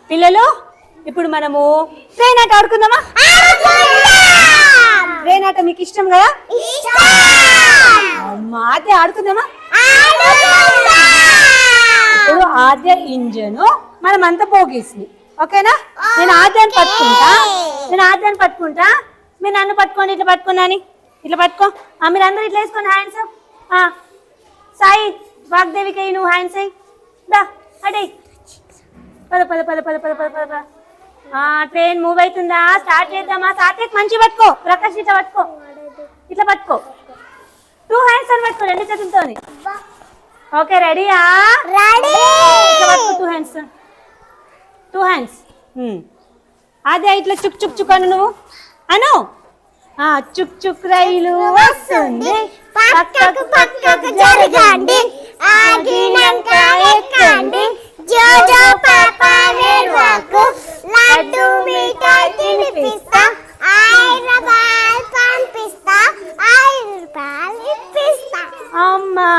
పిల్లలు ఇప్పుడు మనము ట్రైన్ ఆట ఆడుకుందామా? ట్రైన్ ఆట మీకు ఇష్టం కదా? అమ్మా ఆద్య ఆడుకుందామా? ఇప్పుడు ఆద్య ఇంజను మనమంతా పోగేసింది. ఓకేనా? నేను ఆద్యాన్ని పట్టుకుంటా, మీరు నన్ను పట్టుకోండి. ఇట్లా పట్టుకున్నాని ఇట్లా పట్టుకో. మీరు అందరూ ఇట్లా వేసుకోండి హ్యాండ్స్. సాయి వాగ్దేవికి నువ్వు హ్యాండ్స్ అయ్యి దా అడే పద పద పద పద పద పద పద. ట్రైన్ మూవ్ అవుతుందా? స్టార్ట్ చేద్దామా? సాత్విక్ మంచి పట్టుకో, ప్రకాష్ ఇట్లా పట్టుకో, ఇట్లా పట్టుకో, 2 హ్యాండ్స్ అని పట్టుకో, 2 చేతులతో. ఓకే రెడీయా? Two hands. అదే ఇట్లా చుక్ చుక్ చుక్ అను నువ్వు అను. చుక్ చుక్ రైలు వస్తుంది, పక్కకు పక్కకు జరగండి, ఆగినంక ఎక్కండి, జో జో పాపా రేడువాకు, లడ్డు మిఠాయి తినిపిస్తా, 5 రూపాయలు పంపిస్తా, 5 రూపాయలు ఇప్పిస్తా. అమ్మా